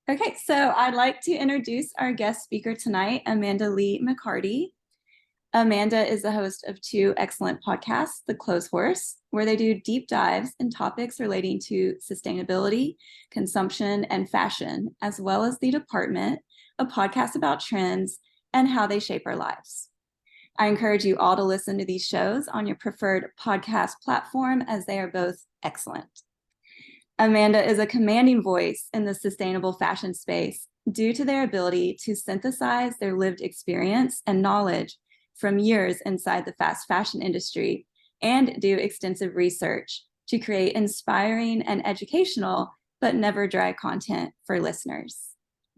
Okay, so I'd like to introduce our guest speaker tonight, Amanda Lee McCarty. Amanda is the host of two excellent podcasts, The Clothes Horse, where they do deep dives in topics relating to sustainability, consumption, and fashion, as well as The Department, a podcast about trends and how they shape our lives. I encourage you all to listen to these shows on your preferred podcast platform, as they are both excellent. Amanda is a commanding voice in the sustainable fashion space due to their ability to synthesize their lived experience and knowledge from years inside the fast fashion industry and do extensive research to create inspiring and educational but never dry content for listeners.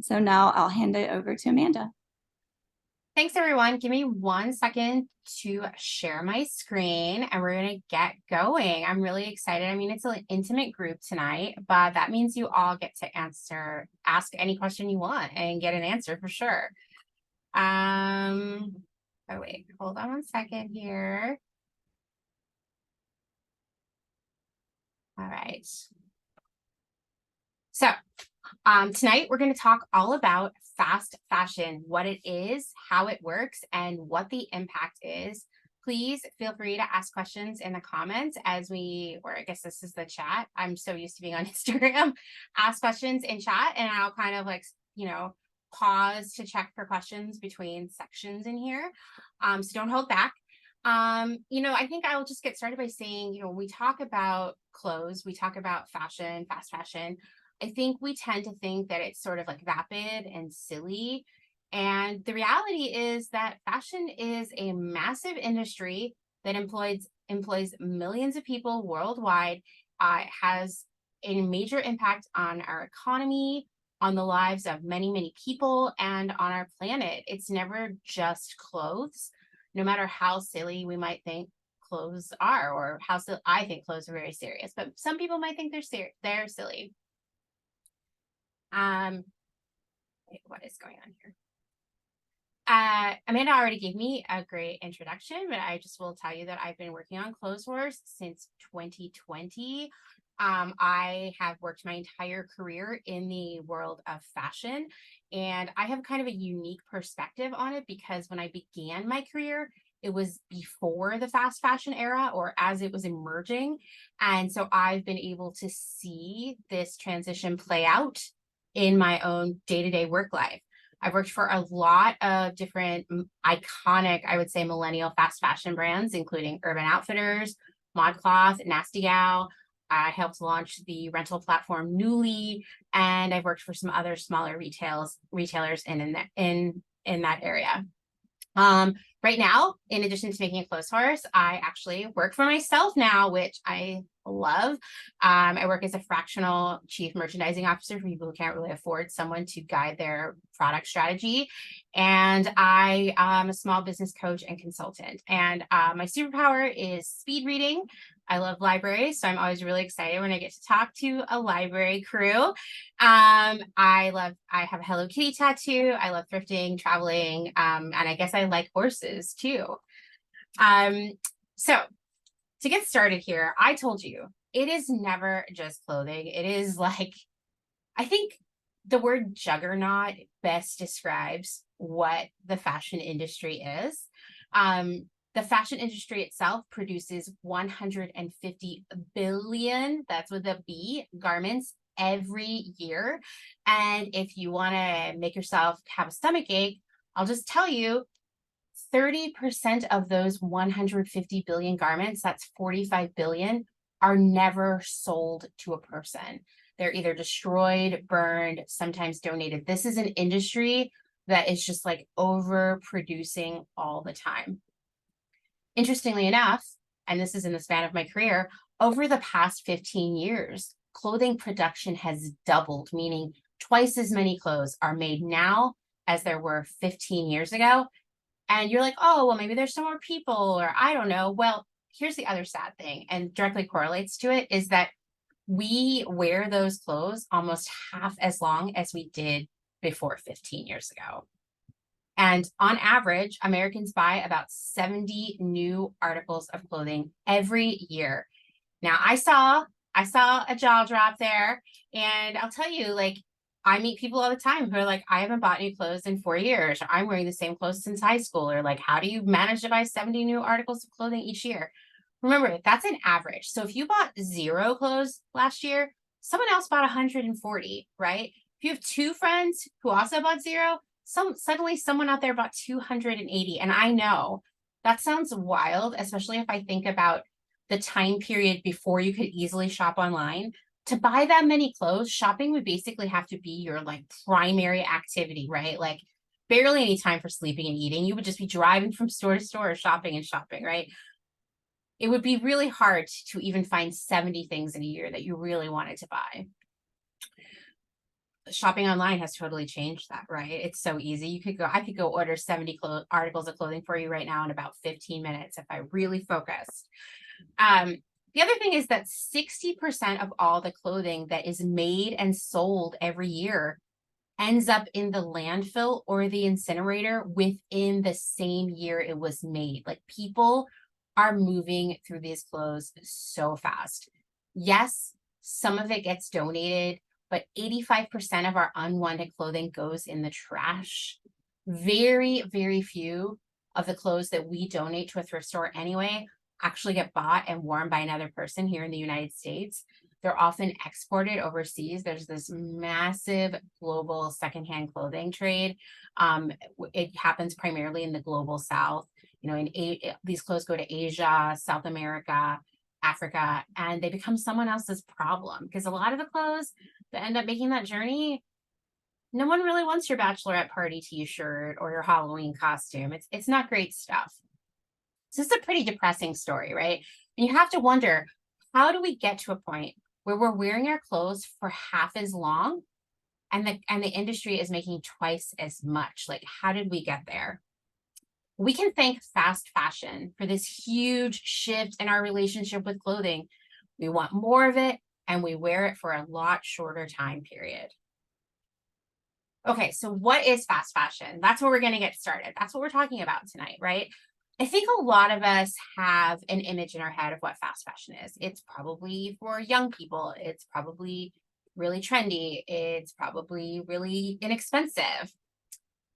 So now I'll hand it over to Amanda. Thanks, everyone. Give me 1 second to share my screen and we're going to get going. I'm really excited. I mean, it's an intimate group tonight, but that means you all get to ask any question you want and get an answer for sure. Oh, wait, hold on 1 second here. All right. So tonight we're going to talk all about fast fashion, what it is, how it works, and what the impact is. Please feel free to ask questions in the comments or I guess this is the chat. I'm so used to being on Instagram. Ask questions in chat and I'll kind of pause to check for questions between sections in here. So don't hold back. I think I'll just get started by saying, when we talk about clothes, we talk about fashion, fast fashion. I think we tend to think that it's sort of like vapid and silly. And the reality is that fashion is a massive industry that employs millions of people worldwide. It has a major impact on our economy, on the lives of many, many people, and on our planet. It's never just clothes, no matter how silly we might think clothes are, or how I think clothes are very serious, but some people might think they're silly. What is going on here? Amanda already gave me a great introduction, but I just will tell you that I've been working on Clothes Horse since 2020. I have worked my entire career in the world of fashion, and I have kind of a unique perspective on it because when I began my career, it was before the fast fashion era, or as it was emerging. And so I've been able to see this transition play out in my own day-to-day work life. I've worked for a lot of different iconic, I would say, millennial fast fashion brands, including Urban Outfitters, ModCloth, Nasty Gal. I helped launch the rental platform Nuuly, and I've worked for some other smaller retailers in that area. Right now, in addition to making a Clothes Horse, I actually work for myself now, which I love. I work as a fractional chief merchandising officer for people who can't really afford someone to guide their product strategy. And I am a small business coach and consultant. And my superpower is speed reading. I love libraries, so I'm always really excited when I get to talk to a library crew. I have a Hello Kitty tattoo. I love thrifting, traveling, and I guess I like horses too. So to get started here, I told you it is never just clothing. It is I think the word juggernaut best describes what the fashion industry is. The fashion industry itself produces 150 billion, that's with a B, garments every year. And if you want to make yourself have a stomach ache, I'll just tell you 30% of those 150 billion garments, that's 45 billion, are never sold to a person. They're either destroyed, burned, sometimes donated. This is an industry that is just overproducing all the time. Interestingly enough, and this is in the span of my career, over the past 15 years, clothing production has doubled, meaning twice as many clothes are made now as there were 15 years ago. And you're like, oh, well, maybe there's some more people, or I don't know. Well, here's the other sad thing, and directly correlates to it, is that we wear those clothes almost half as long as we did before 15 years ago. And on average, Americans buy about 70 new articles of clothing every year. Now, I saw a jaw drop there, and I'll tell you, I meet people all the time who are like, I haven't bought new clothes in 4 years, or I'm wearing the same clothes since high school, or like, how do you manage to buy 70 new articles of clothing each year? Remember, that's an average. So if you bought 0 clothes last year, someone else bought 140, right? If you have 2 friends who also bought 0, suddenly someone out there bought 280. And I know that sounds wild, especially if I think about the time period before you could easily shop online. To buy that many clothes, shopping would basically have to be your like primary activity, right? Like barely any time for sleeping and eating. You would just be driving from store to store, shopping and shopping, right? It would be really hard to even find 70 things in a year that you really wanted to buy. Shopping online has totally changed that, right? It's so easy. I could go order 70 articles of clothing for you right now in about 15 minutes if I really focused. The other thing is that 60% of all the clothing that is made and sold every year ends up in the landfill or the incinerator within the same year it was made. Like people are moving through these clothes so fast. Yes, some of it gets donated, but 85% of our unwanted clothing goes in the trash. Very, very few of the clothes that we donate to a thrift store anyway actually get bought and worn by another person here in the United States. They're often exported overseas. There's this massive global secondhand clothing trade. It happens primarily in the global South. You know, these clothes go to Asia, South America, Africa, and they become someone else's problem because a lot of the clothes that end up making that journey, no one really wants your bachelorette party t-shirt or your Halloween costume. It's not great stuff. So it's a pretty depressing story, right? And you have to wonder, how do we get to a point where we're wearing our clothes for half as long and the industry is making twice as much? Like, how did we get there? We can thank fast fashion for this huge shift in our relationship with clothing. We want more of it and we wear it for a lot shorter time period. Okay, so what is fast fashion? That's where we're going to get started. That's what we're talking about tonight, right? I think a lot of us have an image in our head of what fast fashion is. It's probably for young people. It's probably really trendy. It's probably really inexpensive.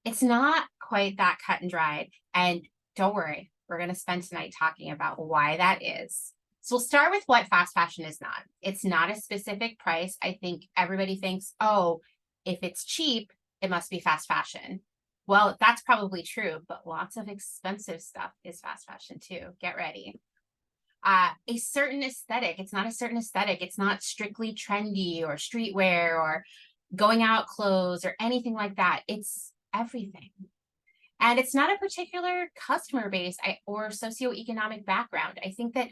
It's not quite that cut and dried. And don't worry, we're going to spend tonight talking about why that is. So we'll start with what fast fashion is not. It's not a specific price. I think everybody thinks, oh, if it's cheap, it must be fast fashion. Well, that's probably true, but lots of expensive stuff is fast fashion too. Get ready. A certain aesthetic. It's not a certain aesthetic. It's not strictly trendy or streetwear or going out clothes or anything like that. It's everything. And it's not a particular customer base or socioeconomic background. I think that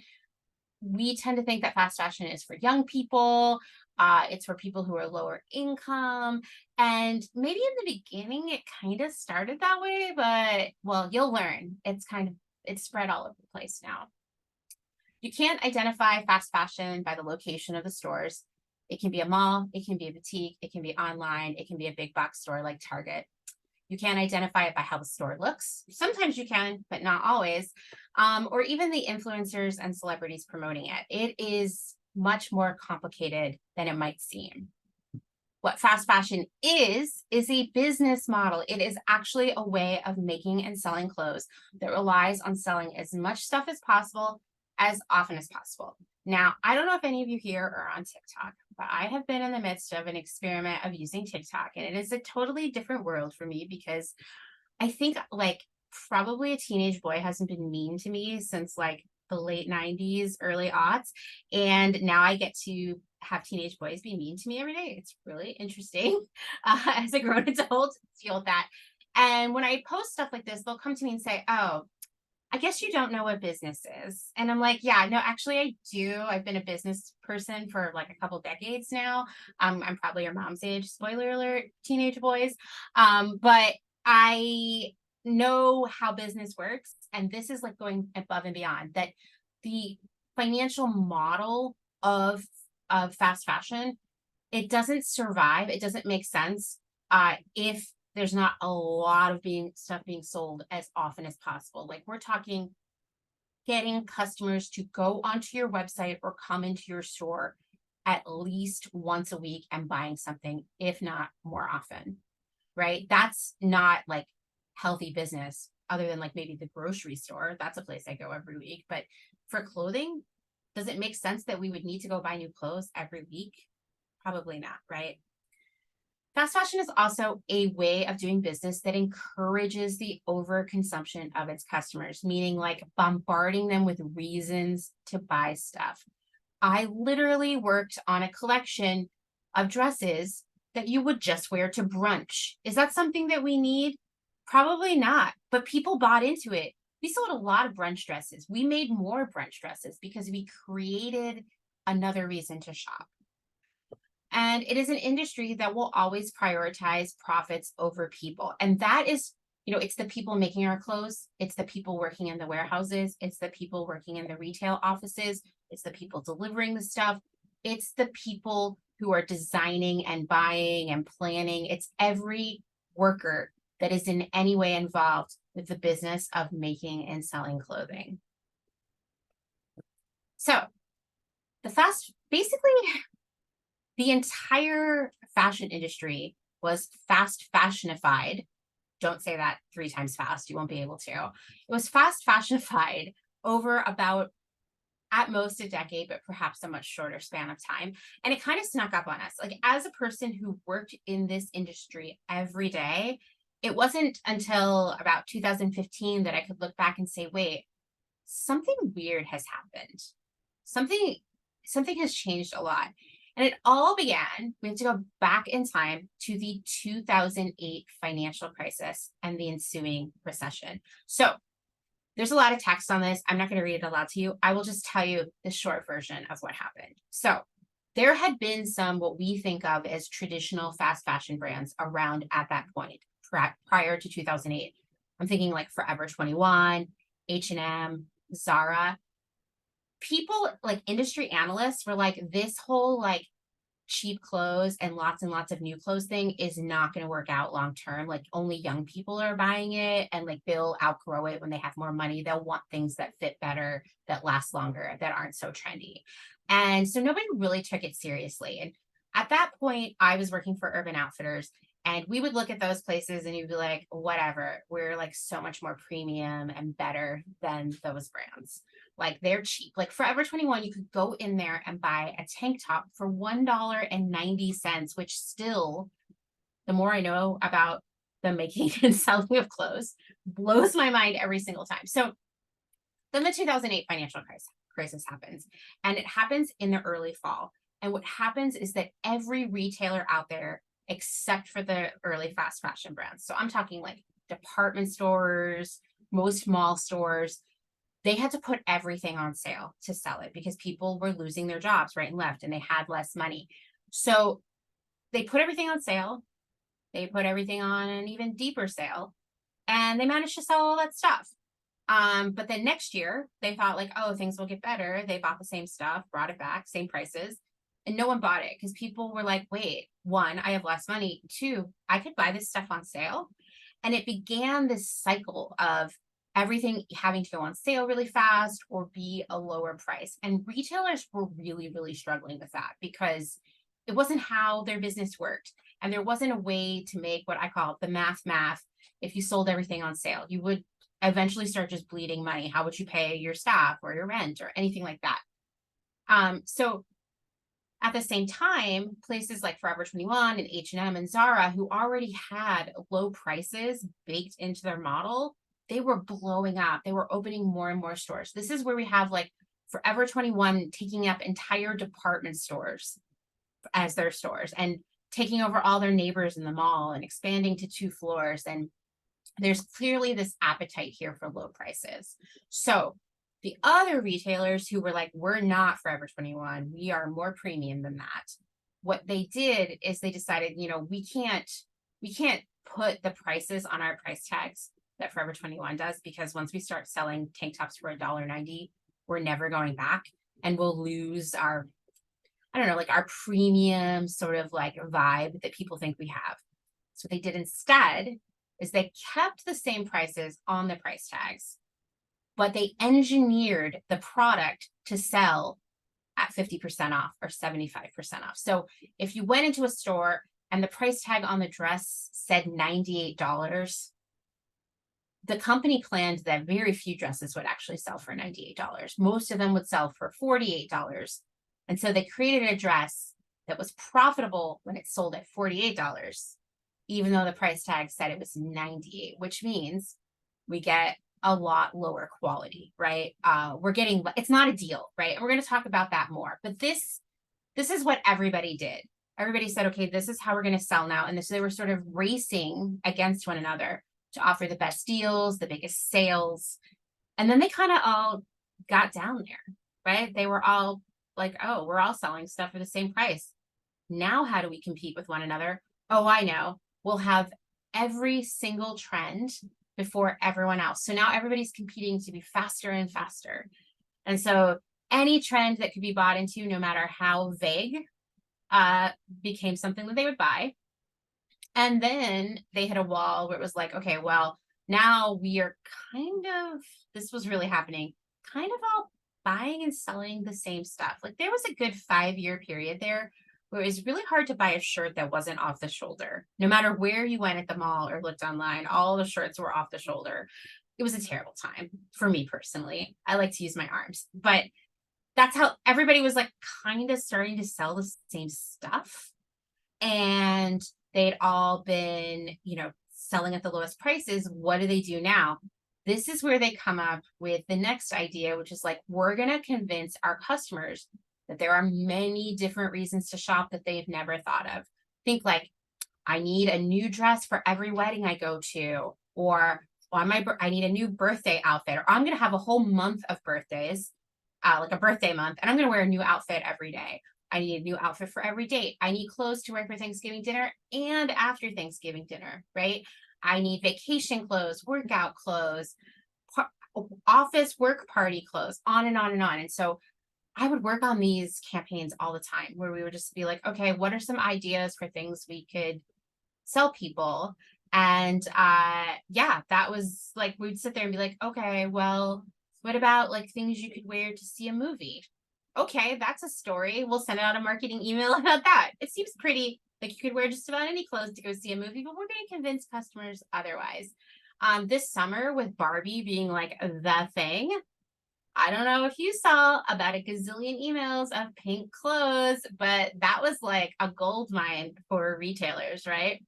we tend to think that fast fashion is for young people. It's for people who are lower income. And maybe in the beginning, it kind of started that way, but well, you'll learn. It's spread all over the place now. You can't identify fast fashion by the location of the stores. It can be a mall, it can be a boutique, it can be online, it can be a big box store like Target. You can't identify it by how the store looks. Sometimes you can, but not always. Or even the influencers and celebrities promoting it. It is much more complicated than it might seem. What fast fashion is a business model. It is actually a way of making and selling clothes that relies on selling as much stuff as possible, as often as possible. Now, I don't know if any of you here are on TikTok, but I have been in the midst of an experiment of using TikTok, and it is a totally different world for me because I think like probably a teenage boy hasn't been mean to me since like the late 90s, early aughts. And now I get to have teenage boys be mean to me every day. It's really interesting as a grown adult to deal with that. And when I post stuff like this, they'll come to me and say, oh, I guess you don't know what business is. And I'm like, yeah, no, actually I do. I've been a business person for like a couple decades now. I'm probably your mom's age, spoiler alert, teenage boys. But I know how business works. And this is like going above and beyond that. The financial model of fast fashion, it doesn't survive. It doesn't make sense if there's not a lot of stuff being sold as often as possible. Like we're talking getting customers to go onto your website or come into your store at least once a week and buying something, if not more often, right? That's not like healthy business other than like maybe the grocery store. That's a place I go every week. But for clothing, does it make sense that we would need to go buy new clothes every week? Probably not, right? Fast fashion is also a way of doing business that encourages the overconsumption of its customers, meaning like bombarding them with reasons to buy stuff. I literally worked on a collection of dresses that you would just wear to brunch. Is that something that we need? Probably not, but people bought into it. We sold a lot of brunch dresses. We made more brunch dresses because we created another reason to shop. And it is an industry that will always prioritize profits over people. And that is, it's the people making our clothes. It's the people working in the warehouses. It's the people working in the retail offices. It's the people delivering the stuff. It's the people who are designing and buying and planning. It's every worker that is in any way involved with the business of making and selling clothing. So basically, the entire fashion industry was fast fashionified. Don't say that 3 times fast. You won't be able to. It was fast fashionified over about at most a decade, but perhaps a much shorter span of time. And it kind of snuck up on us. Like as a person who worked in this industry every day, it wasn't until about 2015 that I could look back and say, wait, something weird has happened. Something has changed a lot. And it all began, we have to go back in time to the 2008 financial crisis and the ensuing recession. So there's a lot of text on this. I'm not going to read it aloud to you. I will just tell you the short version of what happened. So there had been some what we think of as traditional fast fashion brands around at that point, prior to 2008. I'm thinking like Forever 21, H&M, Zara. People like industry analysts were like, this whole like cheap clothes and lots of new clothes thing is not going to work out long term. Like only young people are buying it and like they'll outgrow it when they have more money. They'll want things that fit better, that last longer, that aren't so trendy. And so nobody really took it seriously. And at that point, I was working for Urban Outfitters. And we would look at those places and you'd be like, whatever, we're like so much more premium and better than those brands. Like they're cheap. Like Forever 21, you could go in there and buy a tank top for $1.90, which still, the more I know about the making and selling of clothes, blows my mind every single time. So then the 2008 financial crisis happens, and it happens in the early fall. And what happens is that every retailer out there, except for the early fast fashion brands, so I'm talking like department stores, most mall stores, they had to put everything on sale to sell it because people were losing their jobs right and left and they had less money. So they put everything on sale. They put everything on an even deeper sale and they managed to sell all that stuff. But then next year they thought like, oh, things will get better. They bought the same stuff, brought it back, same prices. And no one bought it because people were like, wait, 1, I have less money. 2, I could buy this stuff on sale. And it began this cycle of everything having to go on sale really fast or be a lower price. And retailers were really, really struggling with that because it wasn't how their business worked. And there wasn't a way to make what I call the math. If you sold everything on sale, you would eventually start just bleeding money. How would you pay your staff or your rent or anything like that? So at the same time, places like Forever 21 and H&M and Zara, who already had low prices baked into their model, they were blowing up. They were opening more and more stores. This is where we have like Forever 21 taking up entire department stores as their stores and taking over all their neighbors in the mall and expanding to 2 floors. And there's clearly this appetite here for low prices. So the other retailers who were like, we're not Forever 21, we are more premium than that. What they did is they decided, we can't put the prices on our price tags that Forever 21 does, because once we start selling tank tops for $1.90, we're never going back and we'll lose our, I don't know, like our premium sort of like vibe that people think we have. So what they did instead is they kept the same prices on the price tags, but they engineered the product to sell at 50% off or 75% off. So if you went into a store and the price tag on the dress said $98, the company planned that very few dresses would actually sell for $98. Most of them would sell for $48. And so they created a dress that was profitable when it sold at $48, even though the price tag said it was $98, which means we get a lot lower quality, right? We're getting, it's not a deal, right? And we're going to talk about that more, but this is what everybody did. Everybody said, okay, this is how we're going to sell now. And so they were sort of racing against one another to offer the best deals, the biggest sales. And then they kind of all got down there, right? They were all like, oh, we're all selling stuff for the same price. Now, how do we compete with one another? Oh, I know. We'll have every single trend before everyone else. So now everybody's competing to be faster and faster. And so any trend that could be bought into, no matter how vague, became something that they would buy. And then they hit a wall where it was like, okay, well, now we are this was really happening, kind of all buying and selling the same stuff. Like there was a good 5-year period there where it was really hard to buy a shirt that wasn't off the shoulder. No matter where you went at the mall or looked online, all the shirts were off the shoulder. It was a terrible time for me personally. I like to use my arms, but that's how everybody was like kind of starting to sell the same stuff. And they'd all been, selling at the lowest prices. What do they do now? This is where they come up with the next idea, which is like, we're going to convince our customers that there are many different reasons to shop that they've never thought of. Think like, I need a new dress for every wedding I go to, or I need a new birthday outfit, or I'm going to have a whole month of birthdays, like a birthday month, and I'm going to wear a new outfit every day. I need a new outfit for every date. I need clothes to wear for Thanksgiving dinner and after Thanksgiving dinner, right? I need vacation clothes, workout clothes, office work party clothes, on and on and on. And so I would work on these campaigns all the time where we would just be like, okay, what are some ideas for things we could sell people? And that was like, we'd sit there and be like, okay, well, what about like things you could wear to see a movie? Okay, that's a story. We'll send out a marketing email about that. It seems pretty like you could wear just about any clothes to go see a movie, but we're going to convince customers otherwise. This summer with Barbie being like the thing, I don't know if you saw about a gazillion emails of pink clothes, but that was like a gold mine for retailers, right?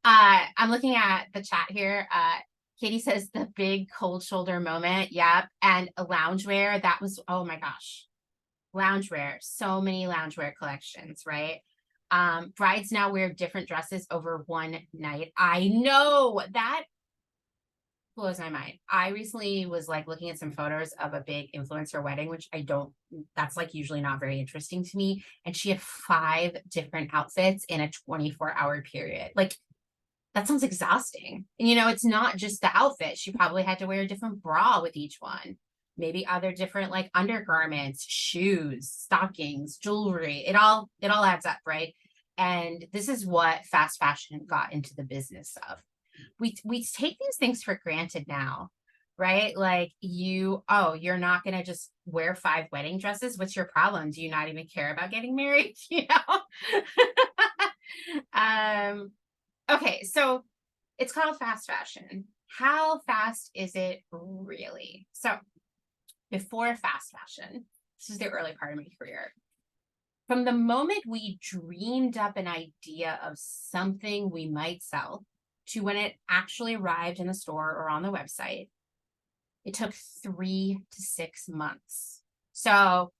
I'm looking at the chat here. Katie says the big cold shoulder moment. Yep. And a loungewear. That was, oh my gosh. Loungewear. So many loungewear collections, right? Brides now wear different dresses over one night. I know that blows my mind. I recently was like looking at some photos of a big influencer wedding, which that's like usually not very interesting to me. And she had 5 different outfits in a 24-hour period. Like, that sounds exhausting. And it's not just the outfit. She probably had to wear a different bra with each one. Maybe other different like undergarments, shoes, stockings, jewelry. It all adds up, right? And this is what fast fashion got into the business of. We take these things for granted now, right? Like you're not going to just wear 5 wedding dresses. What's your problem? Do you not even care about getting married? Okay, so it's called fast fashion. How fast is it really? So before fast fashion, this is the early part of my career. From the moment we dreamed up an idea of something we might sell to when it actually arrived in the store or on the website, it took 3 to 6 months. So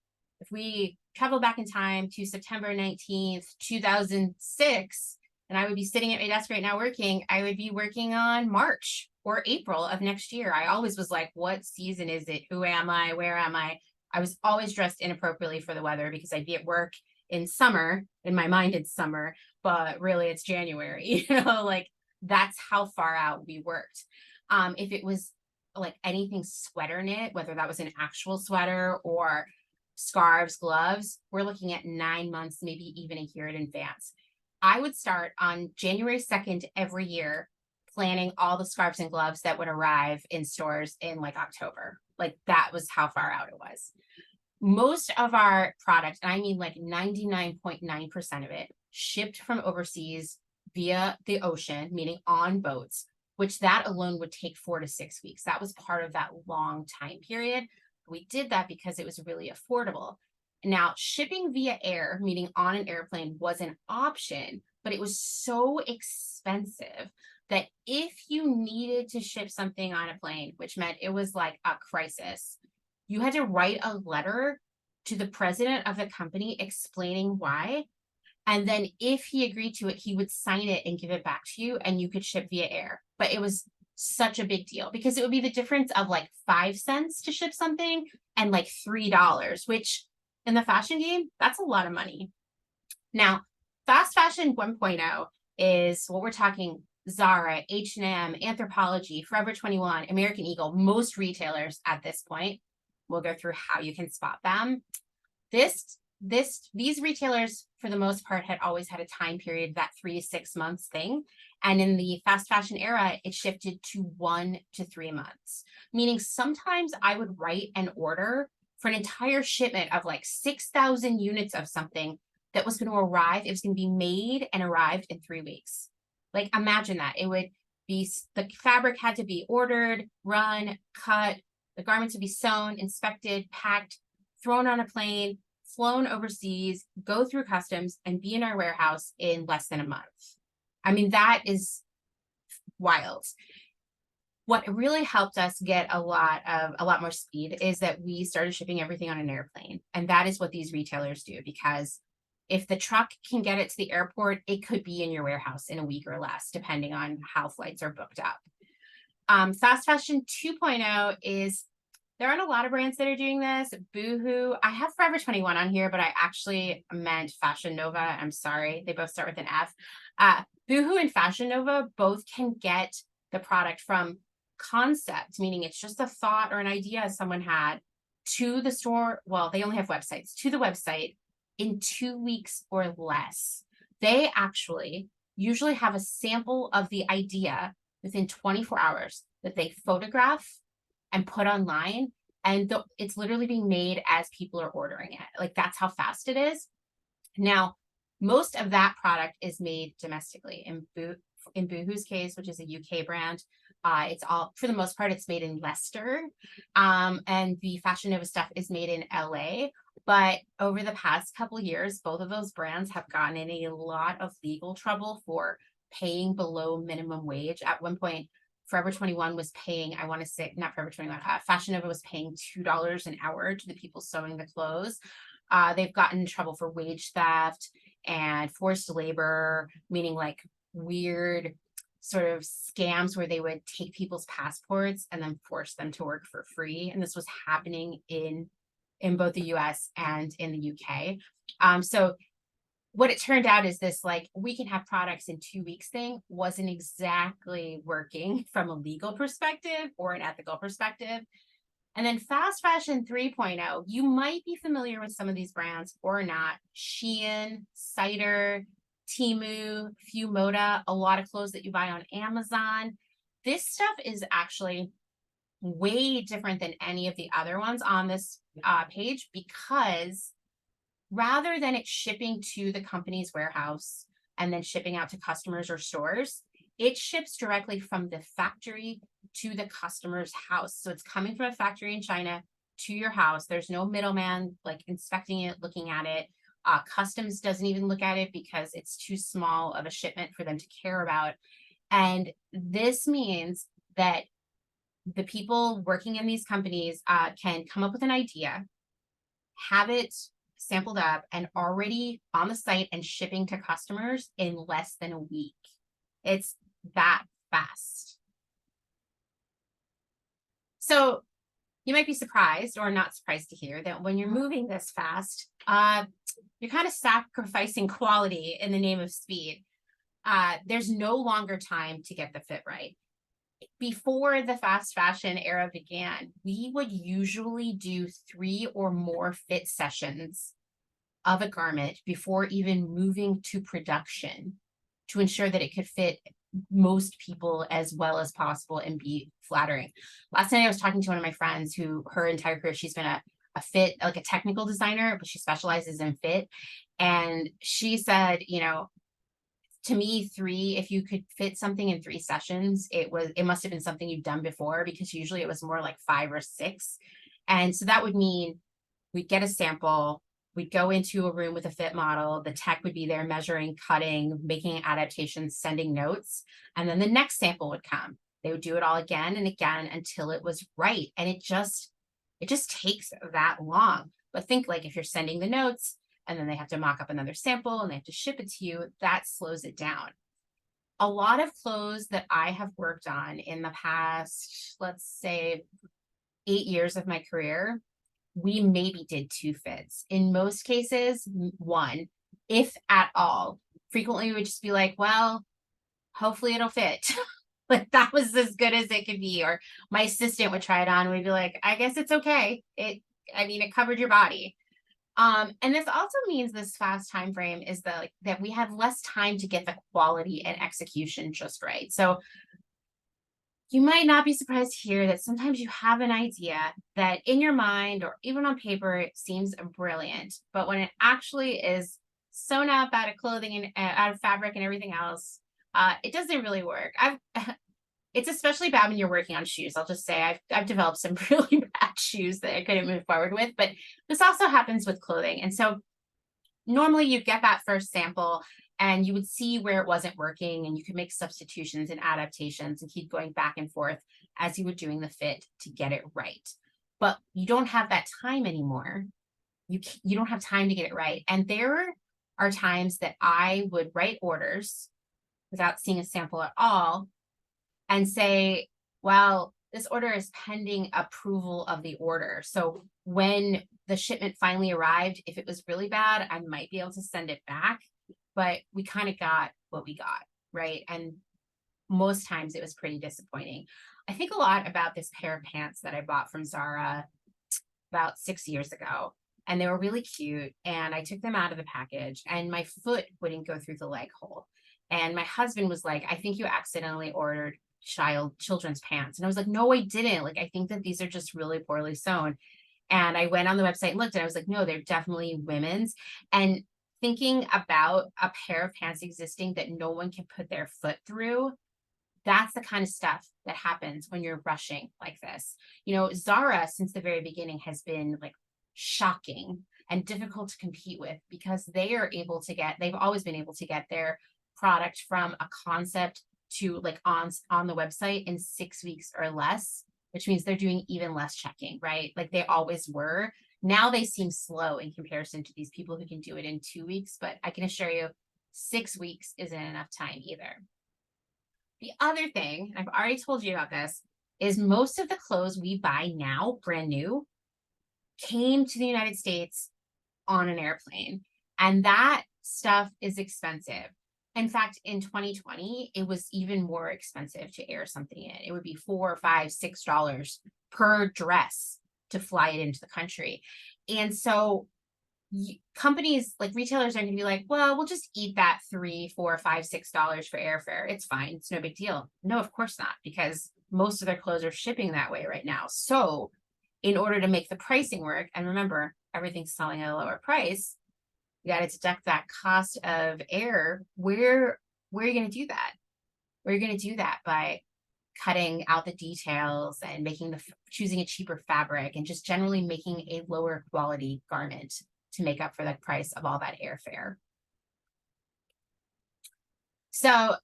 if we travel back in time to September 19th, 2006, and I would be sitting at my desk right now working, I would be working on March or April of next year. I always was like, what season is it? Who am I? Where am I? I was always dressed inappropriately for the weather because I'd be at work in summer. In my mind, it's summer, but really it's January. Like that's how far out we worked. If it was like anything sweater knit, whether that was an actual sweater or scarves, gloves, we're looking at 9 months, maybe even a year in advance. I would start on January 2nd every year planning all the scarves and gloves that would arrive in stores in like October. Like that was how far out it was. most of our product, and I mean like 99.9% of it, shipped from overseas via the ocean, meaning on boats, which that alone would take 4 to 6 weeks. That was part of that long time period. We did that because it was really affordable. Now, shipping via air, meaning on an airplane, was an option, but it was so expensive that if you needed to ship something on a plane, which meant it was like a crisis, you had to write a letter to the president of the company explaining why. And then if he agreed to it, he would sign it and give it back to you, and you could ship via air. But it was such a big deal because it would be the difference of like 5 cents to ship something and like $3, which in the fashion game, that's a lot of money. Now, fast fashion 1.0 is what we're talking: Zara, H&M, Anthropologie, Forever 21, American Eagle, most retailers at this point. We'll go through how you can spot them. These retailers, for the most part, had always had a time period, that 3 to 6 months thing. And in the fast fashion era, it shifted to 1 to 3 months, meaning sometimes I would write an order for an entire shipment of like 6,000 units of something that was going to arrive. It was going to be made and arrived in 3 weeks. Like, imagine that. It would be, the fabric had to be ordered, run, cut, the garments would be sewn, inspected, packed, thrown on a plane, flown overseas, go through customs, and be in our warehouse in less than a month. I mean, that is wild. What really helped us get a lot more speed is that we started shipping everything on an airplane. And that is what these retailers do, because if the truck can get it to the airport, it could be in your warehouse in a week or less, depending on how flights are booked up. Fast fashion 2.0 is, there aren't a lot of brands that are doing this. Boohoo. I have Forever 21 on here, but I actually meant Fashion Nova. I'm sorry. They both start with an F. Boohoo and Fashion Nova both can get the product from concept, meaning it's just a thought or an idea someone had, to the store. Well, they only have websites, to the website in 2 weeks or less. They actually usually have a sample of the idea within 24 hours that they photograph and put online, and it's literally being made as people are ordering it. Like, that's how fast it is. Now, most of that product is made domestically. In Boohoo's case, which is a UK brand, it's all, for the most part, it's made in Leicester, and the Fashion Nova stuff is made in LA. But over the past couple of years, both of those brands have gotten in a lot of legal trouble for paying below minimum wage. At one point, Forever 21 was paying, I want to say, not Forever 21, Fashion Nova was paying $2 an hour to the people sewing the clothes. They've gotten in trouble for wage theft and forced labor, meaning like weird sort of scams where they would take people's passports and then force them to work for free. And this was happening in both the US and in the UK. So what it turned out is this, like, we can have products in 2 weeks thing wasn't exactly working from a legal perspective or an ethical perspective. And then fast fashion 3.0, you might be familiar with some of these brands or not. Shein, Cider, Temu, Moda, a lot of clothes that you buy on Amazon. This stuff is actually way different than any of the other ones on this page, because rather than it shipping to the company's warehouse and then shipping out to customers or stores, it ships directly from the factory to the customer's house. So it's coming from a factory in China to your house. There's no middleman like inspecting it, looking at it. Customs doesn't even look at it because it's too small of a shipment for them to care about. And this means that the people working in these companies can come up with an idea, have it sampled up and already on the site and shipping to customers in less than a week. It's that fast. So you might be surprised or not surprised to hear that when you're moving this fast, you're kind of sacrificing quality in the name of speed. There's no longer time to get the fit right. Before the fast fashion era began, we would usually do 3 or more fit sessions of a garment before even moving to production to ensure that it could fit most people as well as possible and be flattering. Last night I was talking to one of my friends who her entire career, she's been a fit, like a technical designer, but she specializes in fit. And she said, to me, if you could fit something in 3 sessions, it must have been something you've done before, because usually it was more like 5 or 6. And so that would mean we'd get a sample, we'd go into a room with a fit model, the tech would be there measuring, cutting, making adaptations, sending notes, and then the next sample would come. They would do it all again and again until it was right. And it just takes that long. But think, like, if you're sending the notes and then they have to mock up another sample and they have to ship it to you, that slows it down. A lot of clothes that I have worked on in the past, let's say 8 years of my career, we maybe did 2 fits. In most cases, 1, if at all. Frequently, we would just be like, well, hopefully it'll fit. Like, that was as good as it could be. Or my assistant would try it on and we'd be like, I guess it's okay. It covered your body. And this also means this fast time frame is that we have less time to get the quality and execution just right. So you might not be surprised to hear that sometimes you have an idea that in your mind or even on paper, it seems brilliant, but when it actually is sewn up out of clothing and out of fabric and everything else, it doesn't really work. It's especially bad when you're working on shoes. I'll just say I've developed some really bad shoes that I couldn't move forward with, but this also happens with clothing. And so normally you'd get that first sample and you would see where it wasn't working, and you could make substitutions and adaptations and keep going back and forth as you were doing the fit to get it right. But you don't have that time anymore. You don't have time to get it right. And there are times that I would write orders without seeing a sample at all and say, well, this order is pending approval of the order. So when the shipment finally arrived, if it was really bad, I might be able to send it back, but we kind of got what we got, right? And most times it was pretty disappointing. I think a lot about this pair of pants that I bought from Zara about 6 years ago, and they were really cute. And I took them out of the package and my foot wouldn't go through the leg hole. And my husband was like, I think you accidentally ordered children's pants. And I was like, no, I didn't. Like, I think that these are just really poorly sewn. And I went on the website and looked, and I was like, no, they're definitely women's. And thinking about a pair of pants existing that no one can put their foot through, that's the kind of stuff that happens when you're rushing like this. Zara, since the very beginning, has been like shocking and difficult to compete with, because they've always been able to get their product from a concept to like on the website in 6 weeks or less, which means they're doing even less checking, right? Like they always were. Now they seem slow in comparison to these people who can do it in 2 weeks, but I can assure you 6 weeks isn't enough time either. The other thing, I've already told you about this, is most of the clothes we buy now, brand new, came to the United States on an airplane. And that stuff is expensive. In fact, in 2020, it was even more expensive to air something in. It would be $4, $5, $6 per dress to fly it into the country. And so companies like retailers are going to be like, well, we'll just eat that $3, $4, $5, $6 for airfare. It's fine. It's no big deal. No, of course not, because most of their clothes are shipping that way right now. So in order to make the pricing work, and remember, everything's selling at a lower price, you got to deduct that cost of air. Where are you going to do that? We're going to do that by cutting out the details and choosing a cheaper fabric and just generally making a lower quality garment to make up for the price of all that airfare. So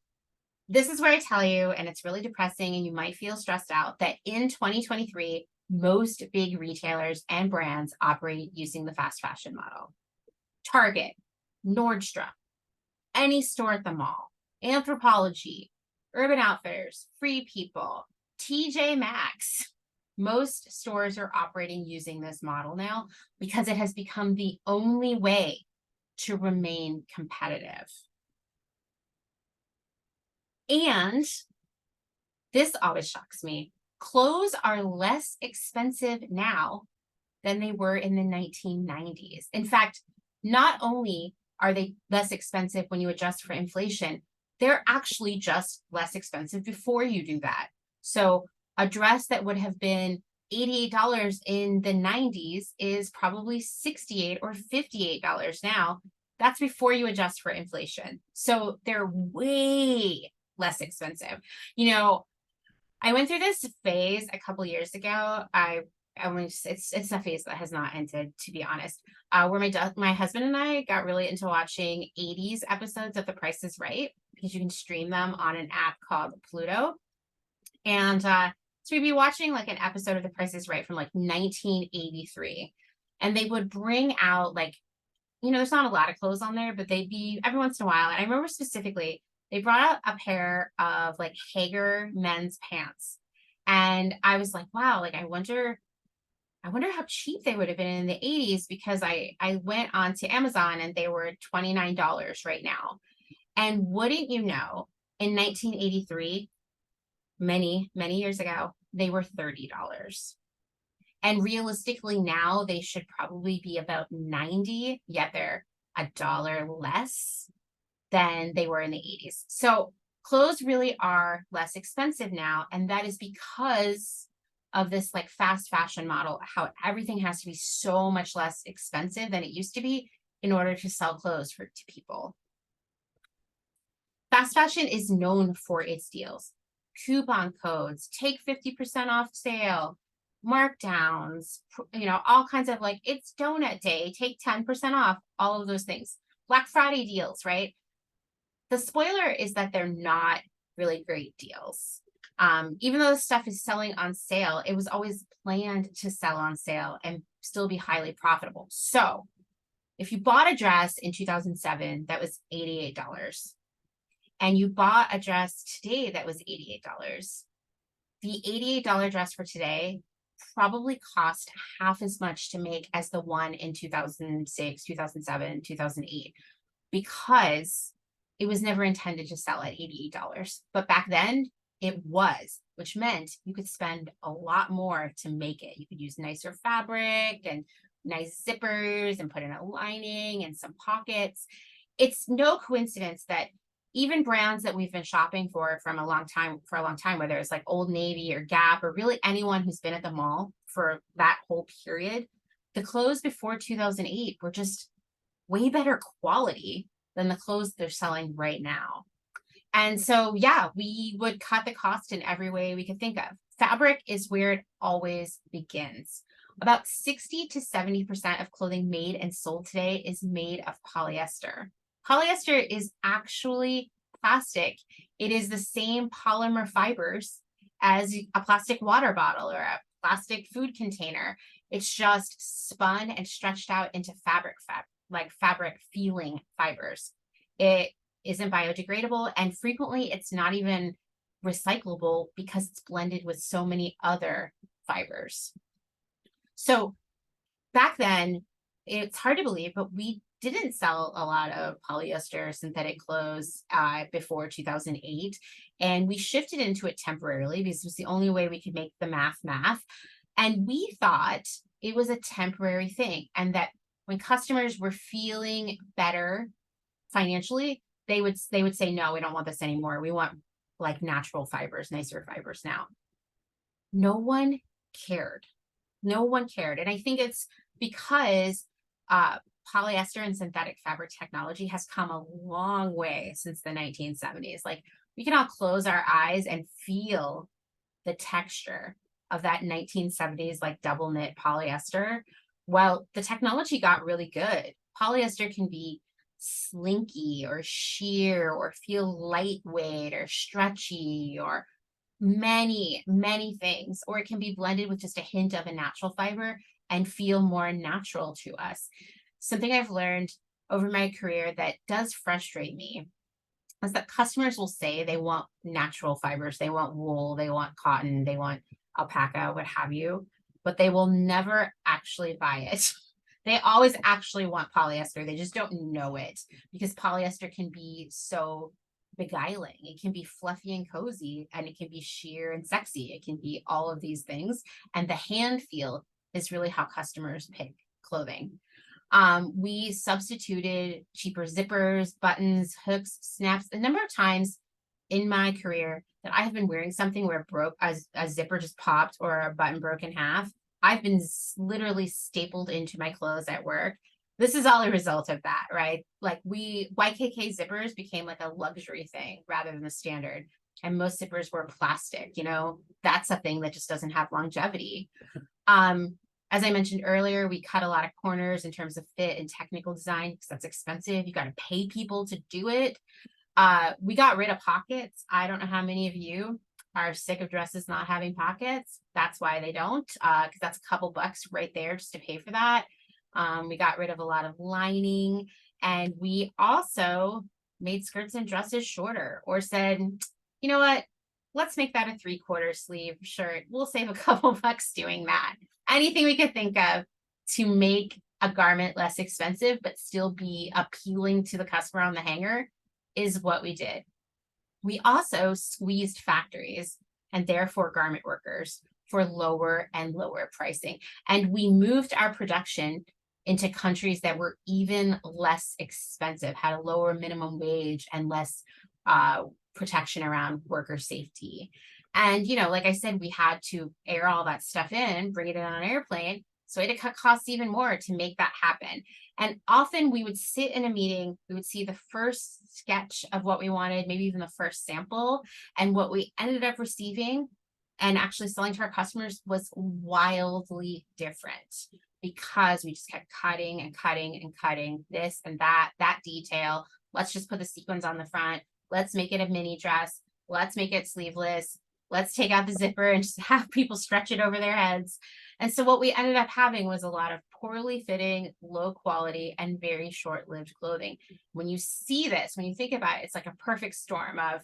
this is where I tell you, and it's really depressing and you might feel stressed out, that in 2023, most big retailers and brands operate using the fast fashion model. Target, Nordstrom, any store at the mall, Anthropologie, Urban Outfitters, Free People, TJ Maxx. Most stores are operating using this model now because it has become the only way to remain competitive. And this always shocks me. Clothes are less expensive now than they were in the 1990s. In fact, not only are they less expensive when you adjust for inflation, they're actually just less expensive before you do that. So a dress that would have been $88 in the 90s is probably $68 or $58 now. That's before you adjust for inflation. So they're way less expensive. You know, I went through this phase a couple years ago. It's a phase that has not ended, to be honest. Where my husband and I got really into watching 80s episodes of The Price is Right, because you can stream them on an app called Pluto. And so we'd be watching like an episode of The Price is Right from like 1983. And they would bring out like, you know, there's not a lot of clothes on there, but they'd be every once in a while. And I remember specifically, they brought out a pair of like Hager men's pants. And I was like, wow, like I wonder how cheap they would have been in the 80s, because I went onto Amazon and they were $29 right now. And wouldn't you know, in 1983, many years ago, they were $30. And realistically now they should probably be about 90, yet they're $1 less than they were in the 80s. So clothes really are less expensive now, and that is because of this like fast fashion model, how everything has to be so much less expensive than it used to be in order to sell clothes to people. Fast fashion is known for its deals, coupon codes, take 50% off sale, markdowns, you know, all kinds of like, it's donut day, take 10% off, all of those things. Black Friday deals, right? The spoiler is that they're not really great deals. Even though the stuff is selling on sale, it was always planned to sell on sale and still be highly profitable. So if you bought a dress in 2007 that was $88, and you bought a dress today that was $88, the $88 dress for today probably cost half as much to make as the one in 2006, 2007, 2008, because it was never intended to sell at $88. But back then it was, which meant you could spend a lot more to make it. You could use nicer fabric and nice zippers and put in a lining and some pockets. It's no coincidence that even brands that we've been shopping for a long time, whether it's like Old Navy or Gap or really anyone who's been at the mall for that whole period, the clothes before 2008 were just way better quality than the clothes they're selling right now. And so, yeah, we would cut the cost in every way we could think of. Fabric is where it always begins. About 60 to 70% of clothing made and sold today is made of polyester. Polyester is actually plastic. It is the same polymer fibers as a plastic water bottle or a plastic food container. It's just spun and stretched out into fabric feeling fibers. It isn't biodegradable, and frequently it's not even recyclable because it's blended with so many other fibers. So back then, it's hard to believe, but we didn't sell a lot of polyester synthetic clothes before 2008. And we shifted into it temporarily because it was the only way we could make the math. And we thought it was a temporary thing, and that when customers were feeling better financially, they would say, no, we don't want this anymore. We want like natural fibers, nicer fibers now. No one cared. No one cared. And I think it's because polyester and synthetic fabric technology has come a long way since the 1970s. Like, we can all close our eyes and feel the texture of that 1970s like double knit polyester. Well, the technology got really good. Polyester can be slinky or sheer or feel lightweight or stretchy or many things, or it can be blended with just a hint of a natural fiber and feel more natural to us. Something I've learned over my career that does frustrate me is that customers will say they want natural fibers, they want wool, they want cotton, they want alpaca, what have you, but they will never actually buy it. They always actually want polyester. They just don't know it, because polyester can be so beguiling. It can be fluffy and cozy, and it can be sheer and sexy. It can be all of these things. And the hand feel is really how customers pick clothing. We substituted cheaper zippers, buttons, hooks, snaps. A number of times in my career that I have been wearing something where a zipper just popped or a button broke in half, I've been literally stapled into my clothes at work. This is all a result of that, right? Like YKK zippers became like a luxury thing rather than the standard. And most zippers were plastic, that's a thing that just doesn't have longevity. As I mentioned earlier, we cut a lot of corners in terms of fit and technical design because that's expensive. You got to pay people to do it. We got rid of pockets. I don't know how many of you are sick of dresses not having pockets. That's why they don't, because that's a couple bucks right there just to pay for that. We got rid of a lot of lining, and we also made skirts and dresses shorter, or said, you know what, let's make that a 3/4 sleeve shirt. We'll save a couple bucks doing that. Anything we could think of to make a garment less expensive, but still be appealing to the customer on the hanger is what we did. We also squeezed factories and therefore garment workers for lower and lower pricing. And we moved our production into countries that were even less expensive, had a lower minimum wage and less protection around worker safety. And, like I said, we had to air all that stuff in, bring it in on an airplane. So we had to cut costs even more to make that happen. And often we would sit in a meeting, we would see the first sketch of what we wanted, maybe even the first sample. And what we ended up receiving and actually selling to our customers was wildly different, because we just kept cutting and cutting and cutting this and that detail. Let's just put the sequins on the front. Let's make it a mini dress. Let's make it sleeveless. Let's take out the zipper and just have people stretch it over their heads. And so what we ended up having was a lot of poorly fitting, low quality, and very short-lived clothing. When you see this, when you think about it, it's like a perfect storm of,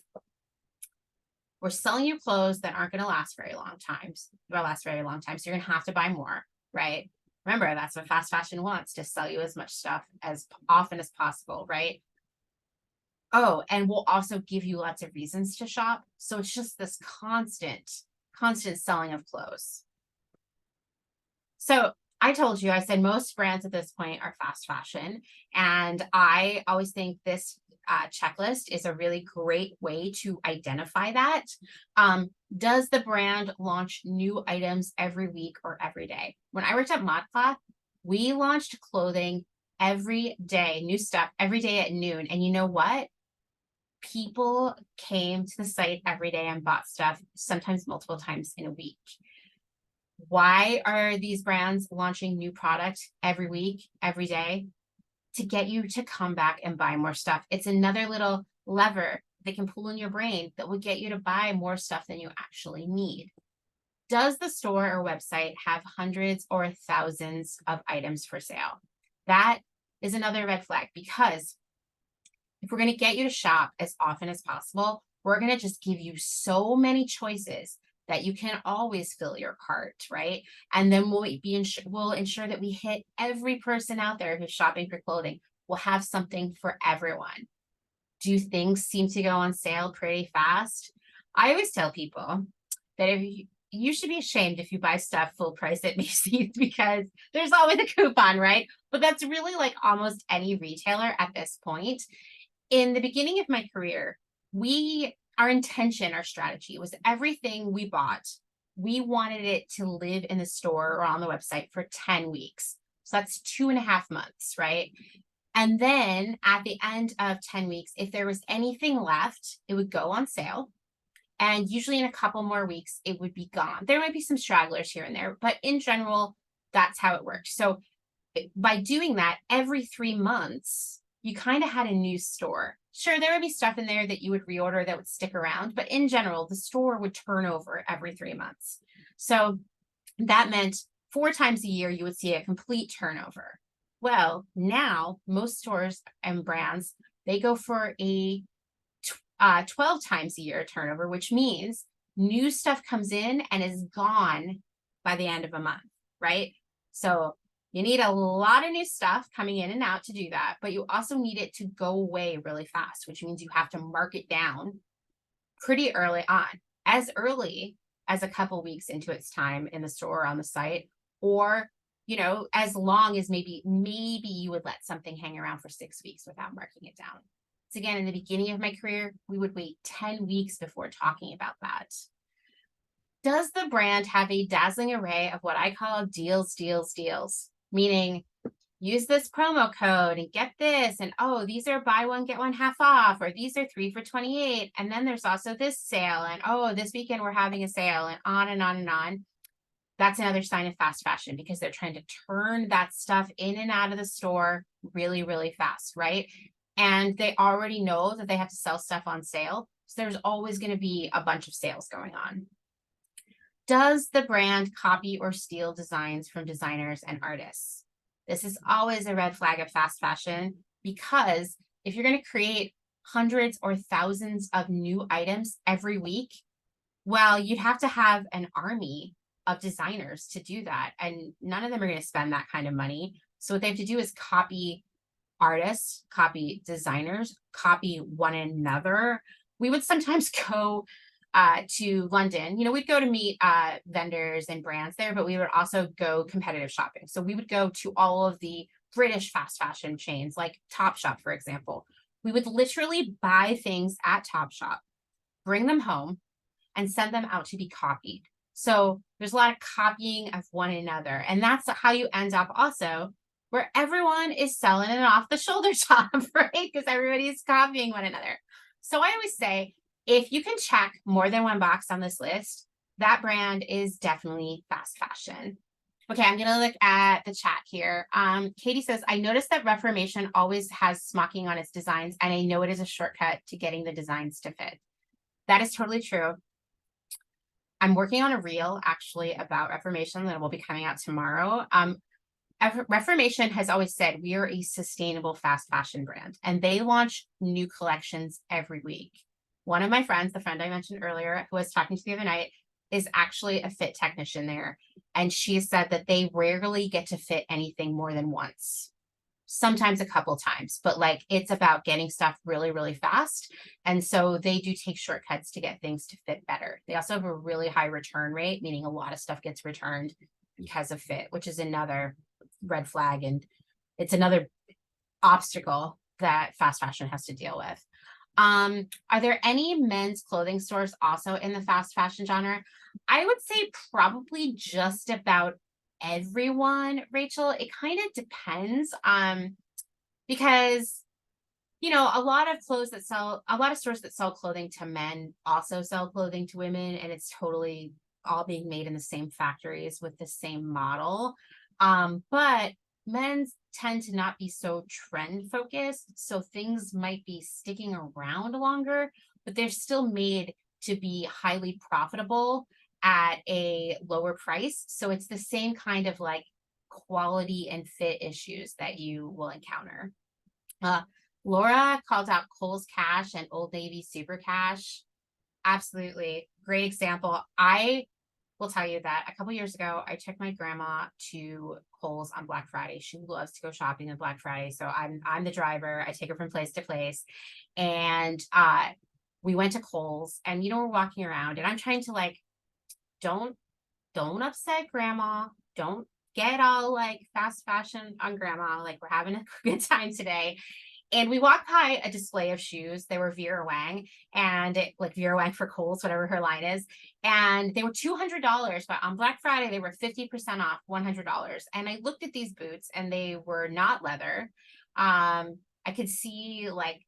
we're selling you clothes that aren't going to last very long times. They'll last very long time. So you're going to have to buy more, right? Remember, that's what fast fashion wants, to sell you as much stuff as often as possible, right? Oh, and we'll also give you lots of reasons to shop. So it's just this constant selling of clothes. So I told you, I said most brands at this point are fast fashion. And I always think this checklist is a really great way to identify that. Does the brand launch new items every week or every day? When I worked at ModCloth, we launched clothing every day, new stuff every day at noon. And you know what? People came to the site every day and bought stuff, sometimes multiple times in a week. Why are these brands launching new product every week, every day? To get you to come back and buy more stuff. It's another little lever they can pull in your brain that will get you to buy more stuff than you actually need. Does the store or website have hundreds or thousands of items for sale? That is another red flag, because if we're going to get you to shop as often as possible, we're going to just give you so many choices that you can always fill your cart, right? And then we'll ensure that we hit every person out there who's shopping for clothing. We'll have something for everyone. Do things seem to go on sale pretty fast? I always tell people that if you should be ashamed if you buy stuff full price at Macy's, because there's always a coupon, right? But that's really like almost any retailer at this point. In the beginning of my career, our intention, our strategy was everything we bought, we wanted it to live in the store or on the website for 10 weeks. So that's 2.5 months, right? And then at the end of 10 weeks, if there was anything left, it would go on sale. And usually in a couple more weeks, it would be gone. There might be some stragglers here and there, but in general, that's how it worked. So by doing that every 3 months, you kind of had a new store. Sure, there would be stuff in there that you would reorder that would stick around, but in general, the store would turn over every 3 months. So that meant 4 times a year, you would see a complete turnover. Well, now most stores and brands, they go for a 12 times a year turnover, which means new stuff comes in and is gone by the end of a month, right? So you need a lot of new stuff coming in and out to do that, but you also need it to go away really fast, which means you have to mark it down pretty early on, as early as a couple weeks into its time in the store or on the site, or as long as maybe you would let something hang around for 6 weeks without marking it down. So again, in the beginning of my career, we would wait 10 weeks before talking about that. Does the brand have a dazzling array of what I call deals, deals, deals? Meaning, use this promo code and get this, and oh, these are buy one, get one half off, or these are 3 for 28. And then there's also this sale, and oh, this weekend we're having a sale, and on and on and on. That's another sign of fast fashion because they're trying to turn that stuff in and out of the store really, really fast, right? And they already know that they have to sell stuff on sale. So there's always going to be a bunch of sales going on. Does the brand copy or steal designs from designers and artists? This is always a red flag of fast fashion because if you're going to create hundreds or thousands of new items every week, well, you'd have to have an army of designers to do that. And none of them are going to spend that kind of money. So what they have to do is copy artists, copy designers, copy one another. We would sometimes go to London. You know, we'd go to meet vendors and brands there, but we would also go competitive shopping. So we would go to all of the British fast fashion chains, like Topshop, for example. We would literally buy things at Topshop, bring them home, and send them out to be copied. So there's a lot of copying of one another. And that's how you end up also where everyone is selling an off the shoulder top, right? Because everybody's copying one another. So I always say, if you can check more than one box on this list, that brand is definitely fast fashion. Okay, I'm gonna look at the chat here. Katie says, I noticed that Reformation always has smocking on its designs, and I know it is a shortcut to getting the designs to fit. That is totally true. I'm working on a reel actually about Reformation that will be coming out tomorrow. Reformation has always said we are a sustainable fast fashion brand, and they launch new collections every week. One of my friends, the friend I mentioned earlier, who I was talking to the other night, is actually a fit technician there. And she said that they rarely get to fit anything more than once, sometimes a couple times, but like it's about getting stuff really, really fast. And so they do take shortcuts to get things to fit better. They also have a really high return rate, meaning a lot of stuff gets returned because of fit, which is another red flag. And it's another obstacle that fast fashion has to deal with. Are there any men's clothing stores also in the fast fashion genre? I would say probably just about everyone, Rachel. It kind of depends. Because a lot of stores that sell clothing to men also sell clothing to women, and it's totally all being made in the same factories with the same model. But men's tend to not be so trend focused, so things might be sticking around longer, but they're still made to be highly profitable at a lower price. So it's the same kind of like quality and fit issues that you will encounter. Laura called out Kohl's Cash and Old Navy Super Cash. Absolutely. Great example. I will tell you that a couple years ago, I took my grandma to Kohl's on Black Friday. She loves to go shopping on Black Friday. So I'm the driver. I take her from place to place. And we went to Kohl's, and we're walking around, and I'm trying to like, don't upset grandma. Don't get all like fast fashion on grandma. Like, we're having a good time today. And we walked by a display of shoes. They were Vera Wang, and like Vera Wang for Kohl's, whatever her line is. And they were $200, but on Black Friday, they were 50% off, $100. And I looked at these boots, and they were not leather. I could see, like,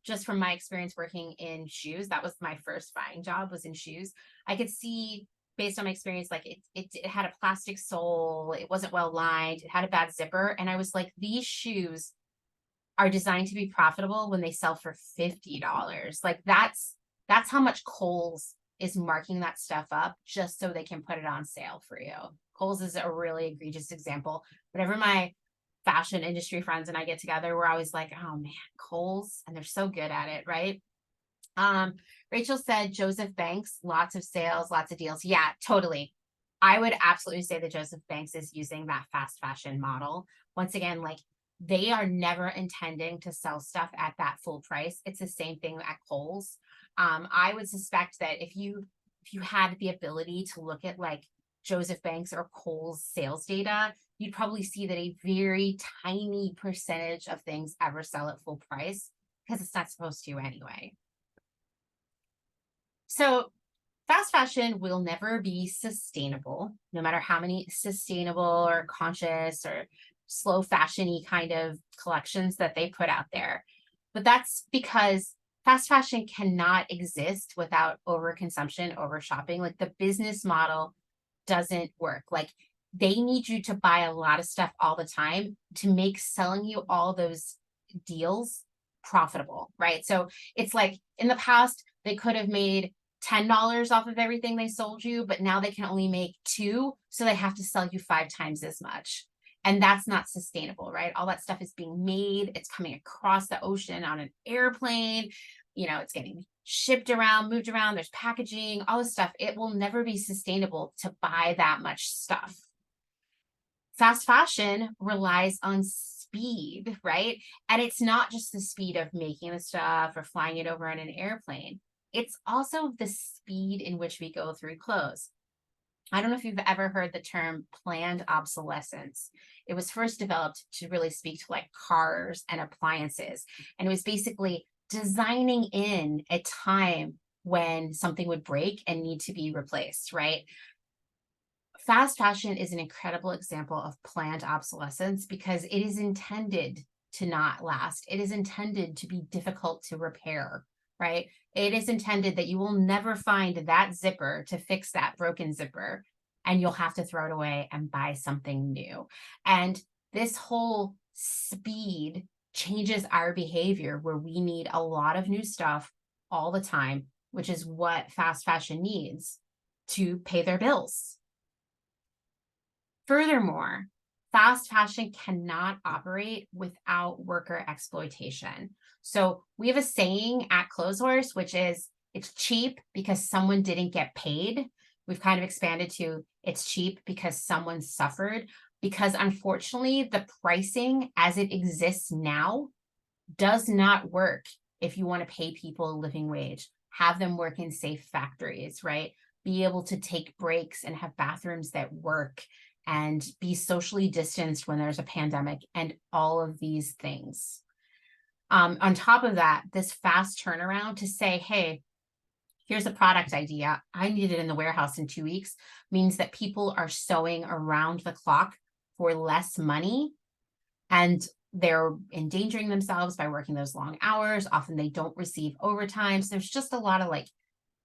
just from my experience working in shoes, that was my first buying job, was in shoes. I could see, based on my experience, like it had a plastic sole. It wasn't well lined. It had a bad zipper. And I was like, these shoes are designed to be profitable when they sell for $50. Like that's how much Kohl's is marking that stuff up just so they can put it on sale for you. Kohl's is a really egregious example. Whenever my fashion industry friends and I get together, we're always like, oh man, Kohl's, and they're so good at it, right? Rachel said Joseph Banks, lots of sales, lots of deals. Yeah, totally. I would absolutely say that Joseph Banks is using that fast fashion model. Once again, like, they are never intending to sell stuff at that full price. It's the same thing at Kohl's. I would suspect that if you had the ability to look at like Joseph Banks or Kohl's sales data, you'd probably see that a very tiny percentage of things ever sell at full price. because it's not supposed to anyway. So fast fashion will never be sustainable, no matter how many sustainable or conscious or slow fashion-y kind of collections that they put out there. But that's because fast fashion cannot exist without overconsumption, over shopping. Like, the business model doesn't work. Like, they need you to buy a lot of stuff all the time to make selling you all those deals profitable, right? So it's like, in the past, they could have made $10 off of everything they sold you, but now they can only make $2, so they have to sell you 5 times as much. And that's not sustainable, right? All that stuff is being made, it's coming across the ocean on an airplane, it's getting shipped around, moved around, there's packaging, all this stuff. It will never be sustainable to buy that much stuff. Fast fashion relies on speed, right? And it's not just the speed of making the stuff or flying it over on an airplane. It's also the speed in which we go through clothes. I don't know if you've ever heard the term planned obsolescence. It was first developed to really speak to like cars and appliances. And it was basically designing in a time when something would break and need to be replaced, right? Fast fashion is an incredible example of planned obsolescence because it is intended to not last. It is intended to be difficult to repair, right? It is intended that you will never find that zipper to fix that broken zipper, and you'll have to throw it away and buy something new. And this whole speed changes our behavior, where we need a lot of new stuff all the time, which is what fast fashion needs to pay their bills. Furthermore, fast fashion cannot operate without worker exploitation. So we have a saying at Clotheshorse, which is, it's cheap because someone didn't get paid. We've kind of expanded to, it's cheap because someone suffered, because unfortunately the pricing as it exists now does not work if you want to pay people a living wage, have them work in safe factories, right? Be able to take breaks and have bathrooms that work, and be socially distanced when there's a pandemic, and all of these things. On top of that, this fast turnaround to say, hey, here's a product idea, I need it in the warehouse in 2 weeks, means that people are sewing around the clock for less money, and they're endangering themselves by working those long hours. Often they don't receive overtime. So there's just a lot of like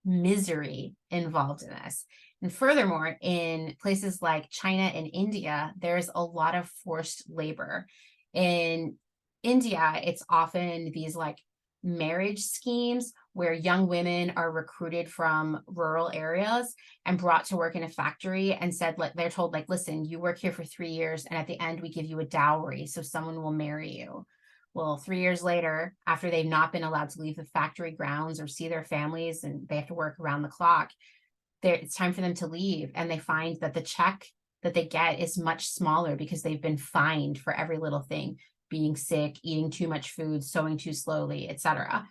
misery involved in this. And furthermore, in places like China and India, there's a lot of forced labor. In India, it's often these like marriage schemes where young women are recruited from rural areas and brought to work in a factory, and said, like, they're told, like, listen, you work here for 3 years, and at the end we give you a dowry so someone will marry you. Well, 3 years later, after they've not been allowed to leave the factory grounds or see their families, and they have to work around the clock, it's time for them to leave. And they find that the check that they get is much smaller because they've been fined for every little thing, being sick, eating too much food, sewing too slowly, etc.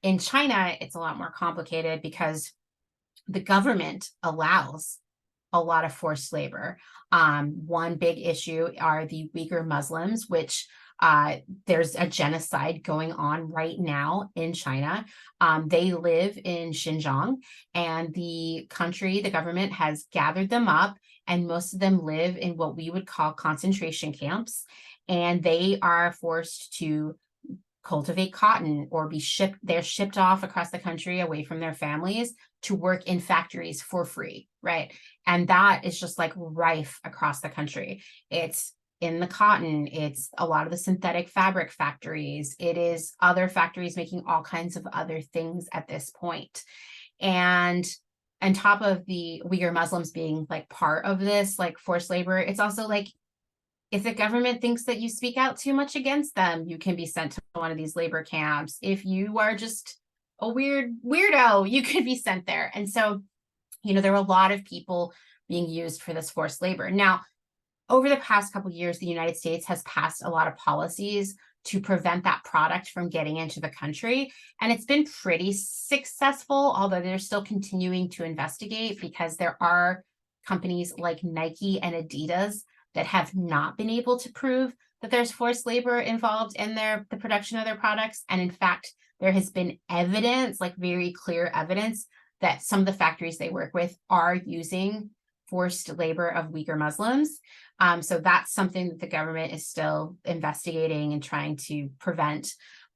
In China, it's a lot more complicated because the government allows a lot of forced labor. One big issue are the Uyghur Muslims, which there's a genocide going on right now in China. They live in Xinjiang, and the government has gathered them up, and most of them live in what we would call concentration camps, and they are forced to cultivate cotton or they're shipped off across the country away from their families to work in factories for free, right? And that is just like rife across the country. It's in the cotton, it's a lot of the synthetic fabric factories, it is other factories making all kinds of other things at this point. And on top of the Uyghur Muslims being like part of this like forced labor, it's also like, if the government thinks that you speak out too much against them, you can be sent to one of these labor camps. If you are just a weirdo, you could be sent there. And so, there are a lot of people being used for this forced labor. Now, over the past couple of years, the United States has passed a lot of policies to prevent that product from getting into the country. And it's been pretty successful, although they're still continuing to investigate, because there are companies like Nike and Adidas that have not been able to prove that there's forced labor involved in the production of their products. And in fact, there has been evidence, like very clear evidence, that some of the factories they work with are using forced labor of Uyghur Muslims. So that's something that the government is still investigating and trying to prevent.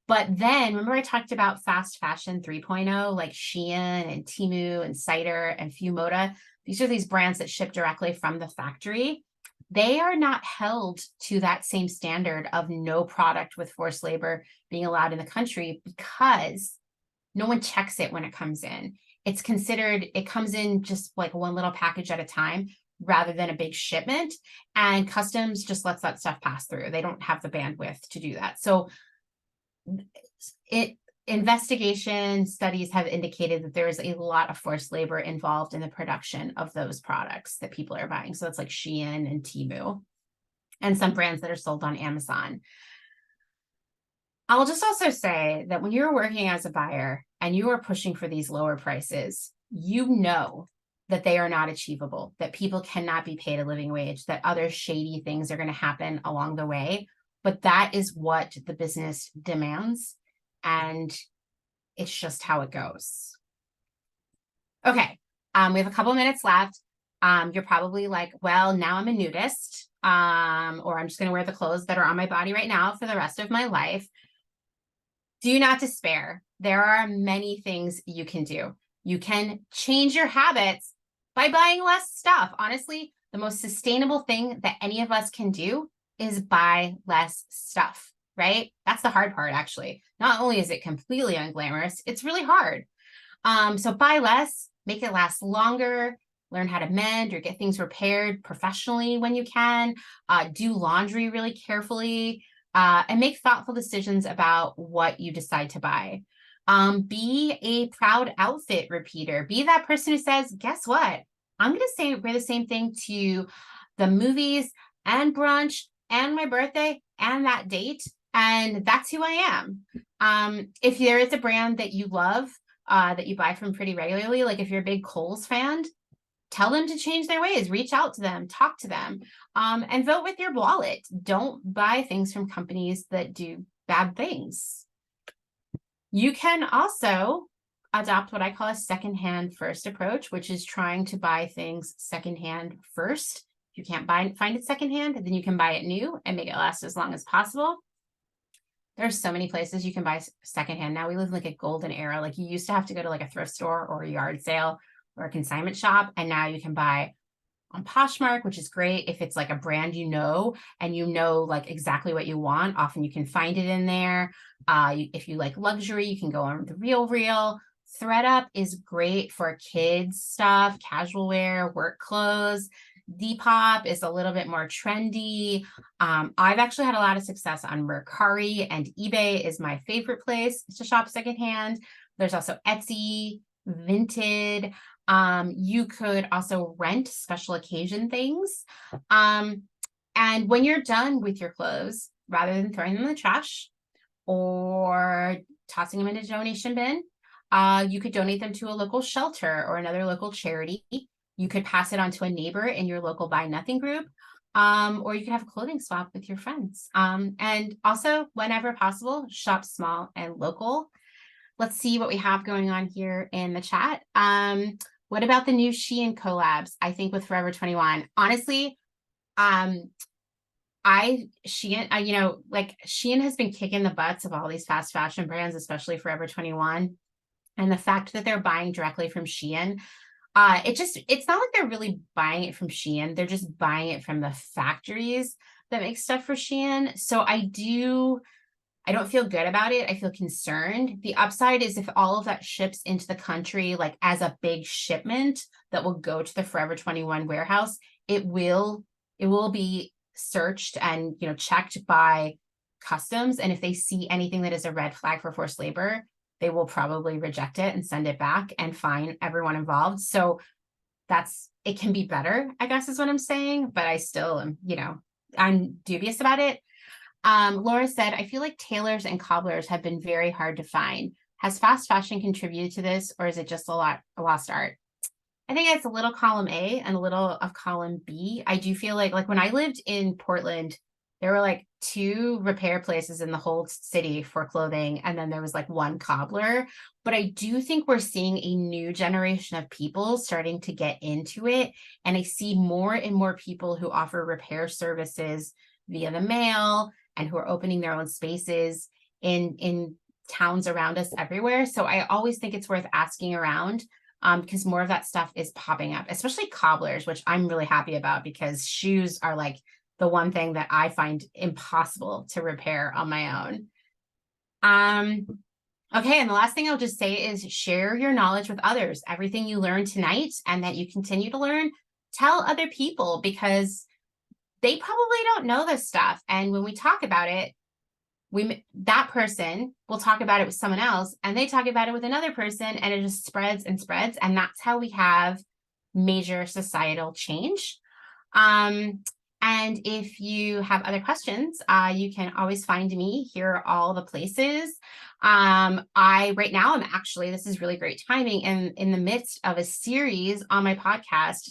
But then remember I talked about fast fashion 3.0, like Shein and Temu and Cider and Fumoda. These are these brands that ship directly from the factory. They are not held to that same standard of no product with forced labor being allowed in the country because no one checks it when it comes in. It's considered, it comes in just like one little package at a time rather than a big shipment. And customs just lets that stuff pass through. They don't have the bandwidth to do that. So investigation studies have indicated that there is a lot of forced labor involved in the production of those products that people are buying. So it's like Shein and Temu and some brands that are sold on Amazon. I'll just also say that when you're working as a buyer and you are pushing for these lower prices, you know that they are not achievable, that people cannot be paid a living wage, that other shady things are going to happen along the way. But that is what the business demands. And it's just how it goes. Okay, we have a couple minutes left. You're probably like, well, now I'm a nudist, or I'm just going to wear the clothes that are on my body right now for the rest of my life. Do not despair. There are many things you can do. You can change your habits by buying less stuff. Honestly, the most sustainable thing that any of us can do is buy less stuff, right? That's the hard part, actually. Not only is it completely unglamorous, it's really hard. So buy less, make it last longer, learn how to mend or get things repaired professionally when you can, do laundry really carefully, and make thoughtful decisions about what you decide to buy. Be a proud outfit repeater. Be that person who says, guess what? I'm going to wear the same thing to the movies and brunch and my birthday and that date. And that's who I am. If there is a brand that you love, that you buy from pretty regularly, like if you're a big Kohl's fan, tell them to change their ways, reach out to them, talk to them, and vote with your wallet. Don't buy things from companies that do bad things. You can also adopt what I call a secondhand first approach, which is trying to buy things secondhand first. If you can't find it secondhand, then you can buy it new and make it last as long as possible. There's so many places you can buy secondhand. Now we live in like a golden era. Like you used to have to go to like a thrift store or a yard sale or a consignment shop. And now you can buy on Poshmark, which is great if it's like a brand and you know like exactly what you want. Often you can find it in there. If you like luxury, you can go on the RealReal. ThredUp is great for kids stuff, casual wear, work clothes. Depop is a little bit more trendy. I've actually had a lot of success on Mercari, and eBay is my favorite place to shop secondhand. There's also Etsy, Vinted. You could also rent special occasion things. And when you're done with your clothes, rather than throwing them in the trash or tossing them in a donation bin, you could donate them to a local shelter or another local charity. You could pass it on to a neighbor in your local Buy Nothing group, or you could have a clothing swap with your friends. And also, whenever possible, shop small and local. Let's see what we have going on here in the chat. What about the new Shein collabs? I think with Forever 21. Honestly, Shein has been kicking the butts of all these fast fashion brands, especially Forever 21. And the fact that they're buying directly from Shein, it's not like they're really buying it from Shein. They're just buying it from the factories that make stuff for Shein. So I don't feel good about it. I feel concerned. The upside is if all of that ships into the country, like as a big shipment that will go to the Forever 21 warehouse, it will be searched and, checked by customs. And if they see anything that is a red flag for forced labor, they will probably reject it and send it back and fine everyone involved. So it can be better, I guess is what I'm saying. But I still am, I'm dubious about it. Laura said, I feel like tailors and cobblers have been very hard to find. Has fast fashion contributed to this, or is it just a lost art? I think it's a little column A and a little of column B. I do feel like when I lived in Portland, there were like 2 repair places in the whole city for clothing, and then there was like 1 cobbler. But I do think we're seeing a new generation of people starting to get into it, and I see more and more people who offer repair services via the mail and who are opening their own spaces in towns around us everywhere. So I always think it's worth asking around, because more of that stuff is popping up, especially cobblers, which I'm really happy about because shoes are like the one thing that I find impossible to repair on my own. Okay, and the last thing I'll just say is share your knowledge with others. Everything you learned tonight and that you continue to learn, tell other people, because they probably don't know this stuff. And when we talk about it, that person will talk about it with someone else, and they talk about it with another person, and it just spreads and spreads. And that's how we have major societal change. And if you have other questions, you can always find me. Here are all the places. Right now I'm actually, this is really great timing, and in the midst of a series on my podcast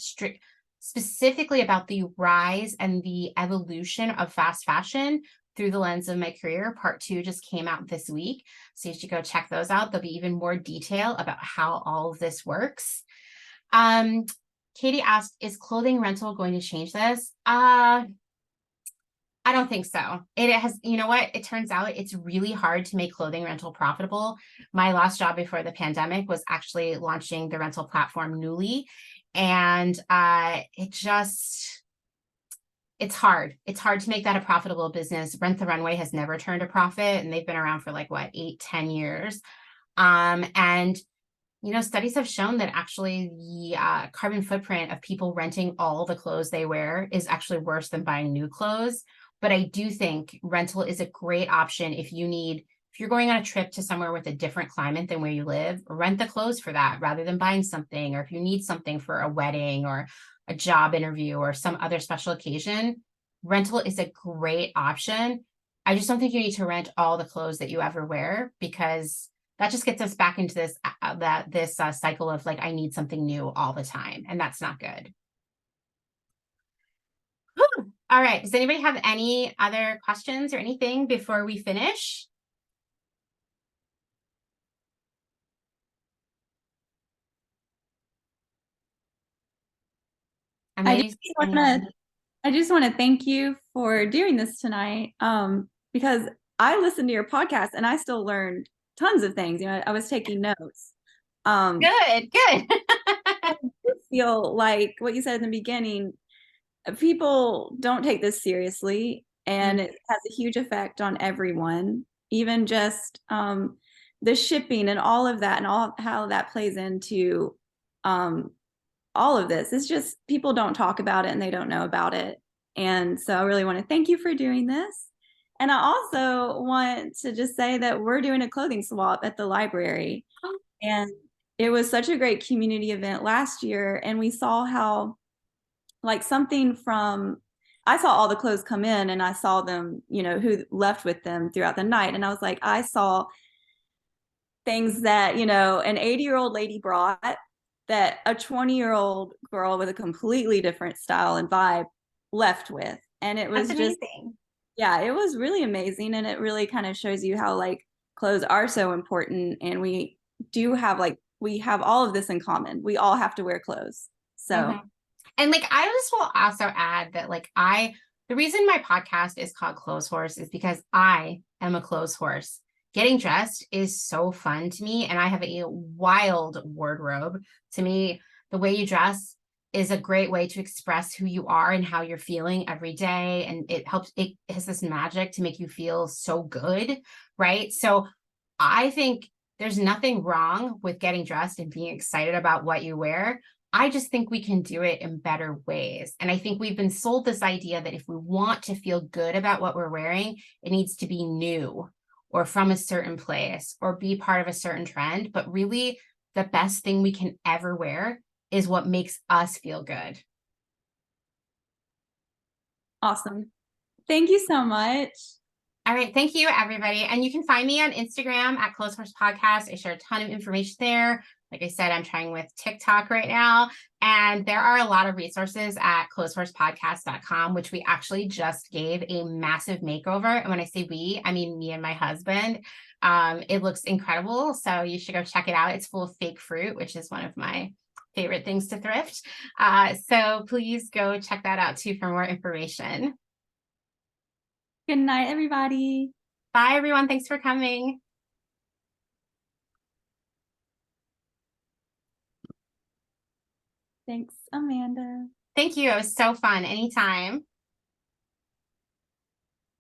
specifically about the rise and the evolution of fast fashion through the lens of my career. Part 2 just came out this week, so you should go check those out. There'll be even more detail about how all of this works. Katie asked, is clothing rental going to change this? I don't think so. It has, you know what? It turns out it's really hard to make clothing rental profitable. My last job before the pandemic was actually launching the rental platform Nuuly. And it's hard. It's hard to make that a profitable business. Rent the Runway has never turned a profit, and they've been around for like, what, 8-10 years. And you know, studies have shown that actually the carbon footprint of people renting all the clothes they wear is actually worse than buying new clothes. But I do think rental is a great option if you're going on a trip to somewhere with a different climate than where you live, rent the clothes for that rather than buying something. Or if you need something for a wedding or a job interview or some other special occasion, rental is a great option. I just don't think you need to rent all the clothes that you ever wear, because that just gets us back into this cycle of like, I need something new all the time, and that's not good. Whew. All right. Does anybody have any other questions or anything before we finish? I just want to thank you for doing this tonight, because I listened to your podcast and I still learned tons of things. You know, I was taking notes. Good. I feel like what you said in the beginning, people don't take this seriously, and it has a huge effect on everyone, even just the shipping and all of that, and all how that plays into all of this. It's just people don't talk about it and they don't know about it. And so I really want to thank you for doing this. And I also want to just say that we're doing a clothing swap at the library. And it was such a great community event last year. And we saw how, like, I saw all the clothes come in, and I saw them, you know, who left with them throughout the night. And I was like, I saw things that, you know, an 80-year-old lady brought that a 20-year-old girl with a completely different style and vibe left with. And it was just, yeah, it was really amazing. And it really kind of shows you how, like, clothes are so important. And we have all of this in common. We all have to wear clothes. So, and like, I just will also add that, like, the reason my podcast is called Clothes Horse is because I am a clothes horse. Getting dressed is so fun to me, and I have a wild wardrobe. To me, the way you dress is a great way to express who you are and how you're feeling every day. And it has this magic to make you feel so good, right? So I think there's nothing wrong with getting dressed and being excited about what you wear. I just think we can do it in better ways. And I think we've been sold this idea that if we want to feel good about what we're wearing, it needs to be new or from a certain place or be part of a certain trend. But really, the best thing we can ever wear is what makes us feel good. Awesome. Thank you so much. All right. Thank you, everybody. And you can find me on Instagram at Clothes Horse Podcast. I share a ton of information there. Like I said, I'm trying with TikTok right now. And there are a lot of resources at clotheshorsepodcast.com, which we actually just gave a massive makeover. And when I say we, I mean me and my husband. It looks incredible. So you should go check it out. It's full of fake fruit, which is one of my favorite things to thrift. So please go check that out too for more information. Good night, everybody. Bye, everyone. Thanks for coming. Thanks, Amanda. Thank you. It was so fun. Anytime.